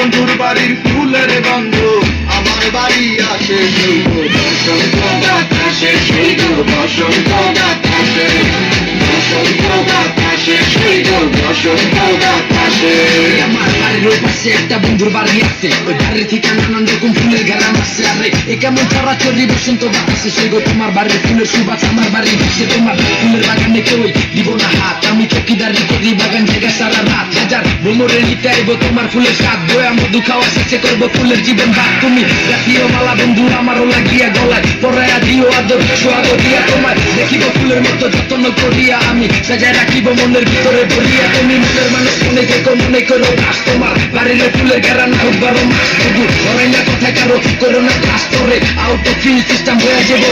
বন্ধুর বাড়ির ফুলের গন্ধ আমার বাড়ি আসে শুভ বসন্ত বাতাসে, শুভ বসন্ত বাতাসে, বসন্ত বাতাসে, শুভ বসন্ত বাতাসে। আমার বাড়ির ওই পাশে একটা বন্ধুর বাড়ি আছে, ওই বাড়ির থেকে নানান রকম ফুলের ঘেরান আছে। আরে এ কেমন চরাচরি বসন্ত বাতাসে, সেই গো তোমার বাড়ির ফুলের সুবাস আমার বাড়ির পাশে। তোমার ফুলের বাগানে কেউই দিব না হাত, আমি চৌকিদারি করি বাগান থেকে সারা রাত। হাজার ভ্রমরে নিতে আইব তোমার ফুলের স্বাদ, বয়া মধু খাওয়া শেষে করবো ফুলের জীবন ভাগ। তুমি জাতীয় মালা বন্ধু আমারও লাগিয়া গলায় পরাইয়া দিও আদর সোহাগ দিয়া, তোমার দেখিব ফুলের মতো যত্ন করিয়া আমি সাজায় রাখিব মনের ভিতরে ভরিয়া। তুমি মনের মানুষ মনে থেকে মনে করো কাজ, তোমার বাড়ির ফুলের ঘেরান হোক 12 মাস। শুধু ধরে না কথায় কারো করো না কাজ করে, আউট অফ ফিল সিস্টেম হয়ে যাবো।